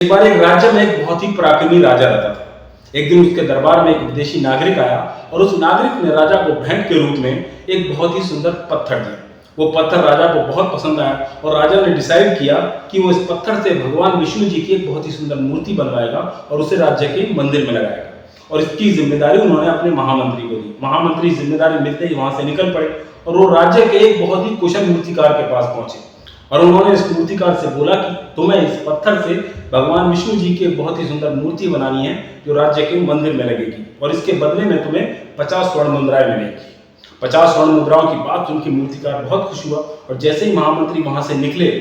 एक बार एक राज्य में एक बहुत ही पराक्रमी राजा रहता था। एक दिन उसके दरबार में एक विदेशी नागरिक आया और उस नागरिक ने राजा को भेंट के रूप में एक बहुत ही सुंदर पत्थर दिया। वो पत्थर राजा को बहुत पसंद आया और राजा ने डिसाइड किया कि वो इस पत्थर से भगवान विष्णु जी की एक बहुत ही सुंदर मूर्ति बनवाएगा और उसे राज्य के मंदिर में लगाएगा। और इसकी जिम्मेदारी उन्होंने अपने महामंत्री को दी। महामंत्री जिम्मेदारी मिलते ही वहां से निकल पड़े और वो राज्य के एक बहुत ही कुशल मूर्तिकार के पास पहुंचे और उन्होंने इस मूर्तिकार से बोला कि तुम्हें इस पत्थर से भगवान विष्णु जी की बहुत ही सुंदर मूर्ति बनानी है जो राज्य के मंदिर में लगेगी और इसके बदले में तुम्हें 50 स्वर्ण मुद्राएं मिलेगी। 50 स्वर्ण मुद्राओं की बात सुन के मूर्तिकार बहुत खुश हुआ और जैसे ही महामंत्री वहां से निकले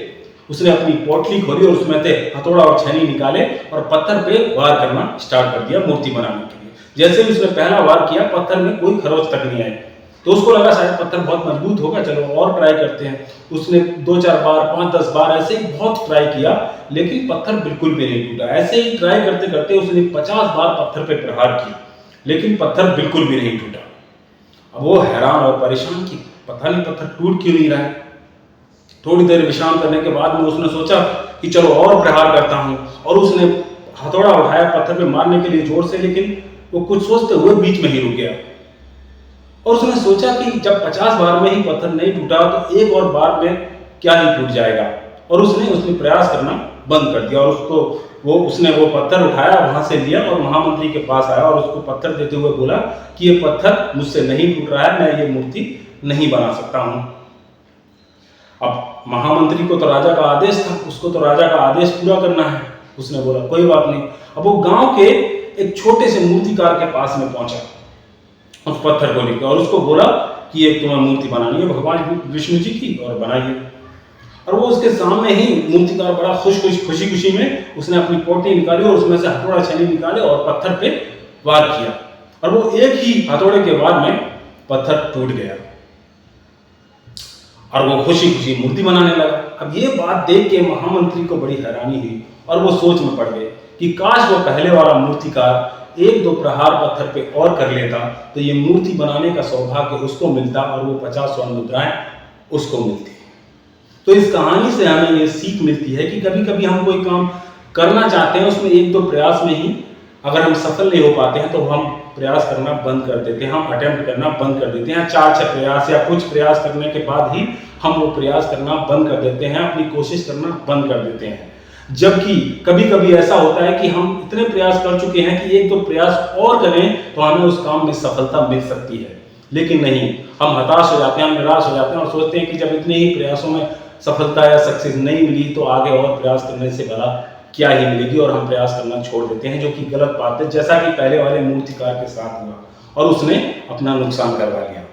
उसने अपनी पोटली खोली और उसमें से हथौड़ा और छेनी निकाले और पत्थर पे वार करना स्टार्ट कर दिया मूर्ति बनाने के लिए। जैसे ही उसने पहला वार किया पत्थर में कोई खरोच तक नहीं आई तो उसको लगा शायद पत्थर बहुत मजबूत होगा, चलो और ट्राई करते हैं। उसने 2-4 बार 5-10 बार ऐसे ही बहुत ट्राई किया लेकिन पत्थर बिल्कुल भी नहीं टूटा। ऐसे ही ट्राई करते करते उसने 50 बार पत्थर पे प्रहार किया लेकिन पत्थर बिल्कुल भी नहीं टूटा। अब वो हैरान और परेशान कि पता नहीं पत्थर टूट क्यों नहीं रहा है। थोड़ी देर विश्राम करने के बाद में उसने सोचा कि चलो और प्रहार करता हूं और उसने हथौड़ा उठाया पत्थर पे मारने के लिए जोर से, लेकिन वो कुछ सोचते हुए बीच में ही रुक गया और उसने सोचा कि जब 50 बार में ही पत्थर नहीं टूटा तो एक और बार में क्या ही टूट जाएगा। और उसने प्रयास करना बंद कर दिया और उसने वो पत्थर उठाया, वहां से लिया और महामंत्री के पास आया और उसको पत्थर देते हुए बोला कि ये पत्थर मुझसे नहीं टूट रहा है, मैं ये मूर्ति नहीं बना सकता हूं। अब महामंत्री को तो राजा का आदेश था, उसको तो राजा का आदेश पूरा करना है। उसने बोला कोई बात नहीं। अब वो गांव के एक छोटे से मूर्तिकार के पास में पहुंचा उस पत्थर को लेकर और उसको बोला कि ये तुम्हें मूर्ति बनानी है भगवान विष्णु जी की और बनाइए। और वो उसके सामने ही मूर्तिकार बड़ा खुशी में उसने अपनी पोटली निकाली और उसमें से हथौड़ा छेनी निकाले और पत्थर पे वार किया और वो एक ही हथौड़े के वार में पत्थर टूट गया और वो खुशी मूर्ति बनाने लगा। अब ये बात देख के महामंत्री को बड़ी हैरानी हुई और वो सोच में पड़ गए कि काश वो पहले वाला मूर्तिकार 1-2 प्रहार पत्थर पे और कर लेता तो ये मूर्ति बनाने का सौभाग्य उसको मिलता और वो 50 स्वर्ण मुद्राएं उसको मिलती। तो इस कहानी से हमें ये सीख मिलती है कि कभी कभी हम कोई काम करना चाहते हैं, उसमें 1-2 प्रयास में ही अगर हम सफल नहीं हो पाते हैं तो हम प्रयास करना बंद कर देते हैं, हम अटेम्प्ट करना बंद कर देते हैं। 4-6 प्रयास या कुछ प्रयास करने के बाद ही हम वो प्रयास करना बंद कर देते हैं, अपनी कोशिश करना बंद कर देते हैं। जबकि कभी कभी ऐसा होता है कि हम इतने प्रयास कर चुके हैं कि 1-2 प्रयास और करें तो हमें उस काम में सफलता मिल सकती है, लेकिन नहीं, हम हताश हो जाते हैं, हम निराश हो जाते हैं और सोचते हैं कि जब इतने ही प्रयासों में सफलता या सक्सेस नहीं मिली तो आगे और प्रयास करने से भला क्या ही मिलेगी और हम प्रयास करना छोड़ देते हैं, जो कि गलत बात है, जैसा कि पहले वाले मूर्तिकार के साथ हुआ और उसने अपना नुकसान करवा लिया।